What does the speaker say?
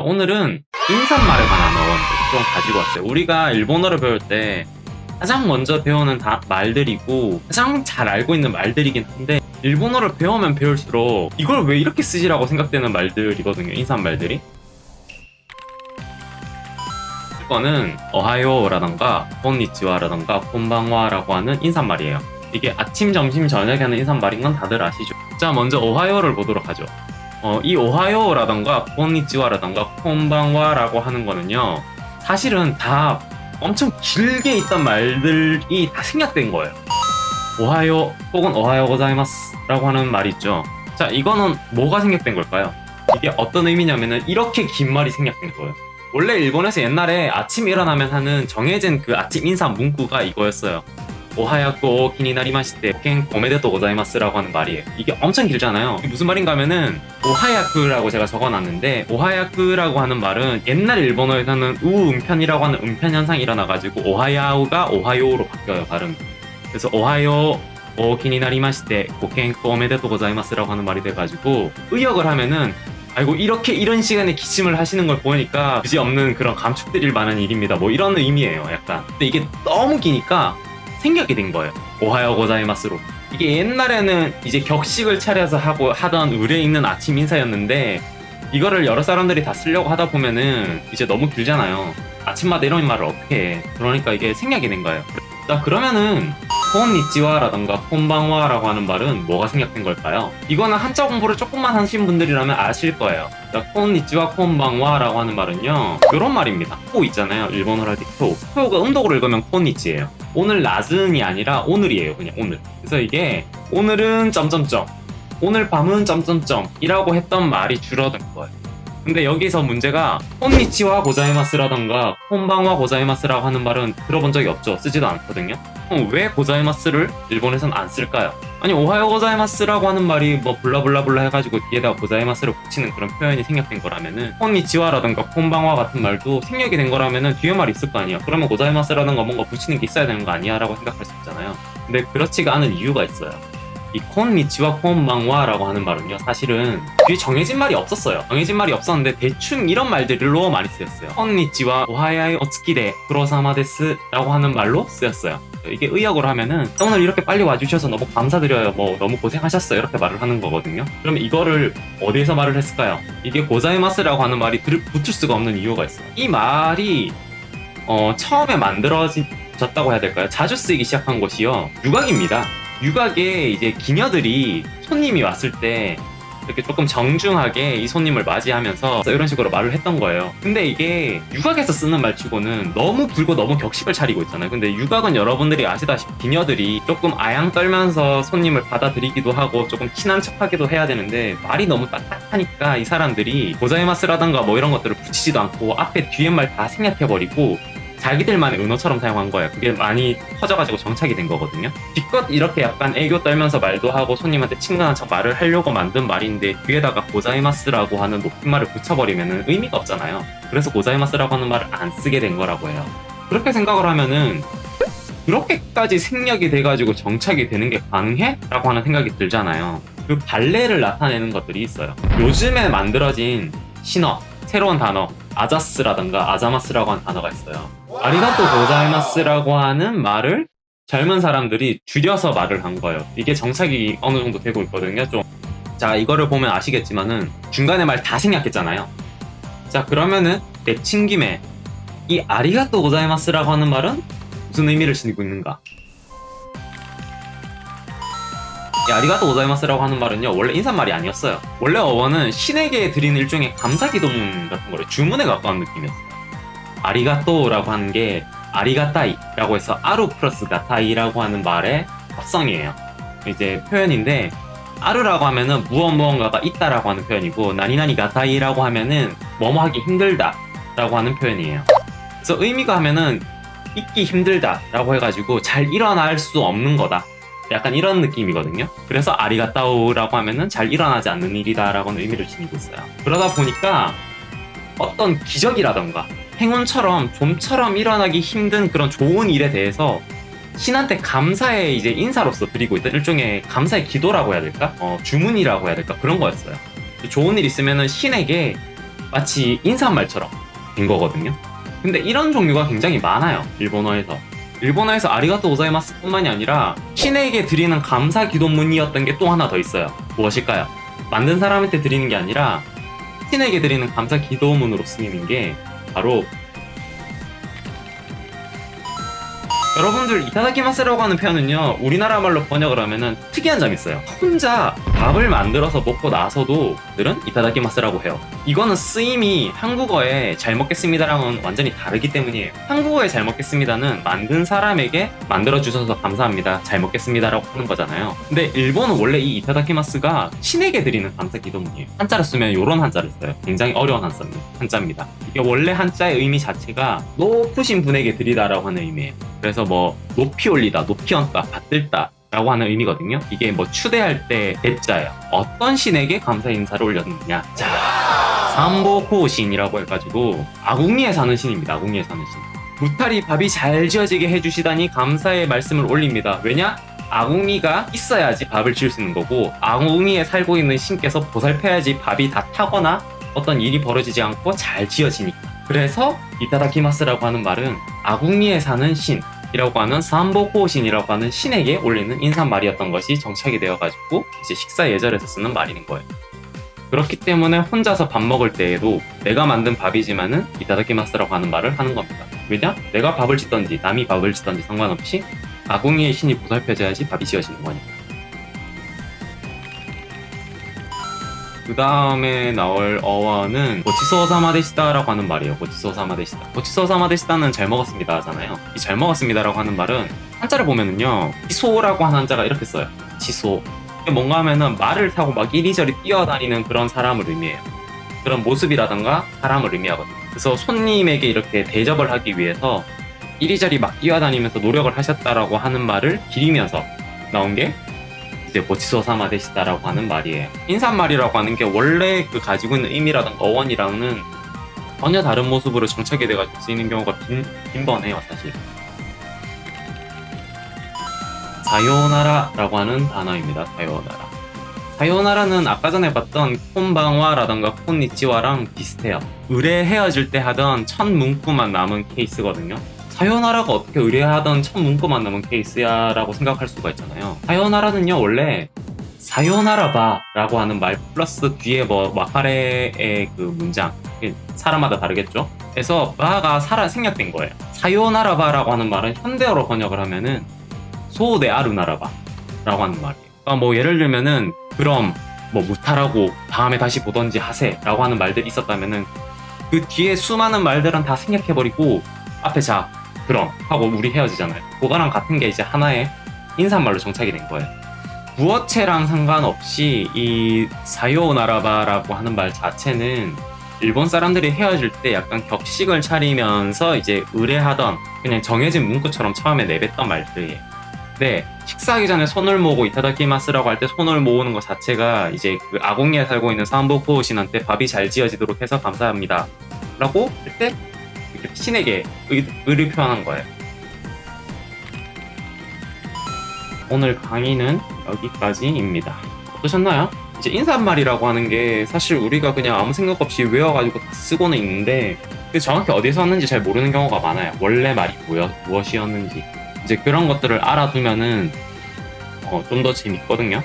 오늘은 인사말에 관한 어원들 좀 가지고 왔어요. 우리가 일본어를 배울 때 가장 먼저 배우는 말들이고 가장 잘 알고 있는 말들이긴 한데 일본어를 배우면 배울수록 이걸 왜 이렇게 쓰지라고 생각되는 말들이거든요. 인사말들이. 이거는 어하요라던가 곤니치와라던가 곤방와라고 하는 인사말이에요. 이게 아침, 점심, 저녁에 하는 인사말인 건 다들 아시죠? 자, 먼저 어하요를 보도록 하죠. 이 오하요라던가 곤니치와라던가 콘방와라고 하는 거는요, 사실은 다 엄청 길게 있던 말들이 다 생략된 거예요. 오하요 혹은 오하요 고자이마스 라고 하는 말이 있죠. 자, 이거는 뭐가 생략된 걸까요? 이게 어떤 의미냐면은 이렇게 긴 말이 생략된 거예요. 원래 일본에서 옛날에 아침 일어나면 하는 정해진 그 아침 인사 문구가 이거였어요. 오하야쿠 기니나리마시테 켄 오메데토 고자이마스라고 하는 말이에요. 이게 엄청 길잖아요. 이게 무슨 말인가 하면은 오하야쿠라고 제가 적어놨는데, 오하야쿠라고 하는 말은 옛날 일본어에서는 우음편이라고 하는 음편 현상이 일어나가지고 오하야우가 오하요로 바뀌어요, 발음이. 그래서 오하요 오 기니나리마시테 켄 오메데토 고자이마스라고 하는 말이 돼가지고 의역을 하면은 아이고 이렇게 이런 시간에 기침을 하시는 걸 보니까 그지없는 그런 감축드릴 만한 일입니다, 뭐 이런 의미예요, 약간. 근데 이게 너무 기니까 생략이 된 거예요. 오하요 고자이마스로. 이게 옛날에는 이제 격식을 차려서 하던 의례 있는 아침 인사였는데, 이거를 여러 사람들이 다 쓰려고 하다 보면은 이제 너무 길잖아요. 아침마다 이런 말을 어떻게 해. 그러니까 이게 생략이 된 거예요. 자, 그러면은 콘니치와라던가 콘방와라고 하는 말은 뭐가 생략된 걸까요? 이거는 한자 공부를 조금만 하신 분들이라면 아실 거예요. 자, 콘니치와 콘방와라고 하는 말은요, 이런 말입니다. 코 있잖아요. 일본어로 할 때 코. 코가 음독으로 읽으면 콘니치예요. 오늘 낮은이 아니라 오늘이에요. 그냥 오늘. 그래서 이게 오늘은 점점점, 오늘 밤은 점점점 이라고 했던 말이 줄어든 거예요. 근데 여기서 문제가 콘니치와 고자이마스라던가 콘방와 고자이마스라고 하는 말은 들어본 적이 없죠. 쓰지도 않거든요. 그럼 왜 고자이마스를 일본에서는 안 쓸까요? 아니, 오하요 고자이마스라고 하는 말이 뭐 블라블라블라 해가지고 뒤에다가 고자이마스를 붙이는 그런 표현이 생략된 거라면은, 콘니치와라던가 콘방와 같은 말도 생략이 된 거라면은 뒤에 말이 있을 거 아니야. 그러면 고자이마스라던가 뭔가 붙이는 게 있어야 되는 거 아니야? 라고 생각할 수 있잖아요. 근데 그렇지가 않은 이유가 있어요. 이 콘니치와 콘방와라고 하는 말은요, 사실은 뒤에 정해진 말이 없었어요. 정해진 말이 없었는데 대충 이런 말들로 많이 쓰였어요. 콘니치와 오하야이 오츠키데 프로사마데스 라고 하는 말로 쓰였어요. 이게 의역으로 하면은 오늘 이렇게 빨리 와주셔서 너무 감사드려요, 뭐 너무 고생하셨어요, 이렇게 말을 하는 거거든요. 그러면 이거를 어디에서 말을 했을까요? 이게 고자이마스라고 하는 말이 붙을 수가 없는 이유가 있어요. 이 말이 처음에 만들어졌다고 해야 될까요? 자주 쓰이기 시작한 곳이요, 유곽입니다. 유곽에 이제 기녀들이 손님이 왔을 때 이렇게 조금 정중하게 이 손님을 맞이하면서 이런 식으로 말을 했던 거예요. 근데 이게 유곽에서 쓰는 말치고는 너무 불고 너무 격식을 차리고 있잖아요. 근데 유곽은 여러분들이 아시다시피 기녀들이 조금 아양 떨면서 손님을 받아들이기도 하고 조금 친한 척하기도 해야 되는데, 말이 너무 딱딱하니까 이 사람들이 고자이마스라던가 뭐 이런 것들을 붙이지도 않고 앞에 뒤에 말 다 생략해버리고 자기들만의 은어처럼 사용한 거예요. 그게 많이 퍼져가지고 정착이 된 거거든요. 기껏 이렇게 약간 애교 떨면서 말도 하고 손님한테 친근한 척 말을 하려고 만든 말인데 뒤에다가 고자이마스라고 하는 높임말을 붙여버리면 의미가 없잖아요. 그래서 고자이마스라고 하는 말을 안 쓰게 된 거라고 해요. 그렇게 생각을 하면은 그렇게까지 생략이 돼가지고 정착이 되는 게 가능해? 라고 하는 생각이 들잖아요. 그 발레를 나타내는 것들이 있어요. 요즘에 만들어진 신어, 새로운 단어, 아자스라던가 아자마스라고 하는 단어가 있어요. 아리가또 고자이마스라고 하는 말을 젊은 사람들이 줄여서 말을 한 거예요. 이게 정착이 어느 정도 되고 있거든요, 좀. 자, 이거를 보면 아시겠지만은 중간에 말 다 생략했잖아요. 자, 그러면은 내친 김에 이 아리가또 고자이마스라고 하는 말은 무슨 의미를 지니고 있는가? 이 아리가또 고자이마스라고 하는 말은요, 원래 인사말이 아니었어요. 원래 어원은 신에게 드리는 일종의 감사기도문 같은 거를 주문에 가까운 느낌이었어요. 아리가또라고 하는 게 아리가타이라고 해서 아루 플러스 가타이라고 하는 말의 합성이에요. 이제 표현인데, 아루라고 하면은 무언가가 있다라고 하는 표현이고, 나니나니 가타이라고 하면은 뭐뭐 하기 힘들다라고 하는 표현이에요. 그래서 의미가 하면은 있기 힘들다라고 해가지고 잘 일어날 수 없는 거다, 약간 이런 느낌이거든요. 그래서 아리가따우라고 하면은 잘 일어나지 않는 일이다라고는 의미를 지니고 있어요. 그러다 보니까 어떤 기적이라던가 행운처럼 좀처럼 일어나기 힘든 그런 좋은 일에 대해서 신한테 감사의 이제 인사로서 드리고 있던 일종의 감사의 기도라고 해야 될까? 주문이라고 해야 될까? 그런 거였어요. 좋은 일 있으면은 신에게 마치 인사말처럼 된 거거든요. 근데 이런 종류가 굉장히 많아요. 일본어에서 아리가또 고자이마스 뿐만이 아니라 신에게 드리는 감사 기도문이었던 게 또 하나 더 있어요. 무엇일까요? 만든 사람한테 드리는 게 아니라 신에게 드리는 감사 기도문으로 쓰이는 게 바로, 여러분들 이타다키마스라고 하는 표현은요, 우리나라 말로 번역을 하면은 특이한 점이 있어요. 혼자 밥을 만들어서 먹고 나서도 들은 이타다키마스라고 해요. 이거는 쓰임이 한국어에 잘 먹겠습니다랑은 완전히 다르기 때문이에요. 한국어에 잘 먹겠습니다는 만든 사람에게 만들어주셔서 감사합니다, 잘 먹겠습니다라고 하는 거잖아요. 근데 일본은 원래 이 이타다키마스가 신에게 드리는 감사 기도문이에요. 한자를 쓰면 이런 한자를 써요. 굉장히 어려운 한자입니다. 이게 원래 한자의 의미 자체가 높으신 분에게 드리다라고 하는 의미예요. 그래서 뭐 높이 올리다, 높이 얹다, 받들다 라고 하는 의미거든요. 이게 뭐 추대할 때 대자예요. 어떤 신에게 감사 인사를 올렸느냐. 자, 삼보호신이라고 해가지고 아궁이에 사는 신입니다. 아궁이에 사는 신. 무탈이 밥이 잘 지어지게 해주시다니 감사의 말씀을 올립니다. 왜냐? 아궁이가 있어야지 밥을 지을 수 있는 거고, 아궁이에 살고 있는 신께서 보살펴야지 밥이 다 타거나 어떤 일이 벌어지지 않고 잘 지어지니까. 그래서 이타다키마스라고 하는 말은 아궁이에 사는 신이라고 하는 삼보호신이라고 하는 신에게 올리는 인사말이었던 것이 정착이 되어가지고 이제 식사 예절에서 쓰는 말인 거예요. 그렇기 때문에 혼자서 밥 먹을 때에도 내가 만든 밥이지만은 이타다키마스라고 하는 말을 하는 겁니다. 왜냐? 내가 밥을 짓던지 남이 밥을 짓던지 상관없이 아궁이의 신이 보살펴져야지 밥이 지어지는 거니까. 그 다음에 나올 어원은 고치소 사마데시다라고 하는 말이에요. 고치소 사마데시다. 고치소 사마데시다는 잘 먹었습니다 하잖아요. 이 잘 먹었습니다라고 하는 말은 한자를 보면은요, 치소라고 하는 한자가 이렇게 써요. 치소. 이게 뭔가 하면은 말을 타고 막 이리저리 뛰어다니는 그런 사람을 의미해요. 그런 모습이라던가 사람을 의미하거든요. 그래서 손님에게 이렇게 대접을 하기 위해서 이리저리 막 뛰어다니면서 노력을 하셨다라고 하는 말을 기리면서 나온 게 이제 고치소 사마데시다라고 하는 말이에요. 인사말이라고 하는 게 원래 그 가지고 있는 의미라던가 어원이랑은 전혀 다른 모습으로 정착이 돼가지고 쓰이는 경우가 빈번해요, 사실. 사요나라라고 하는 단어입니다. 사요나라. 사요나라는 아까 전에 봤던 콘방와라던가 콘니치와랑 비슷해요. 의뢰 헤어질 때 하던 첫 문구만 남은 케이스거든요. 사요나라가 어떻게 의뢰하던 첫 문구만 남은 케이스야 라고 생각할 수가 있잖아요. 사요나라는요, 원래 사요나라바 라고 하는 말 플러스 뒤에 뭐 와카레의 그 문장, 사람마다 다르겠죠? 그래서 바가 생략된 거예요. 사요나라바 라고 하는 말은 현대어로 번역을 하면은 소데 아루나라바 라고 하는 말이에요. 그러니까 뭐 예를 들면은 그럼 뭐 무탈하고 다음에 다시 보던지 하세 라고 하는 말들이 있었다면은 그 뒤에 수많은 말들은 다 생략해버리고 앞에 자 그럼 하고 우리 헤어지잖아요. 그거랑 같은 게 이제 하나의 인사말로 정착이 된 거예요. 부어체랑 상관없이 이 사요나라바라고 하는 말 자체는 일본 사람들이 헤어질 때 약간 격식을 차리면서 이제 의뢰하던 그냥 정해진 문구처럼 처음에 내뱉던 말들이에요. 네, 식사하기 전에 손을 모으고 이타다키마스라고 할 때 손을 모으는 것 자체가 이제 그 아궁이에 살고 있는 사암보코신한테 밥이 잘 지어지도록 해서 감사합니다 라고 할 때 신에게 의를 표현한 거예요. 오늘 강의는 여기까지입니다. 어떠셨나요? 이제 인사말이라고 하는 게 사실 우리가 그냥 아무 생각 없이 외워가지고 다 쓰고는 있는데 정확히 어디서 왔는지 잘 모르는 경우가 많아요. 원래 말이 무엇이었는지 이제 그런 것들을 알아두면은 좀 더 재밌거든요.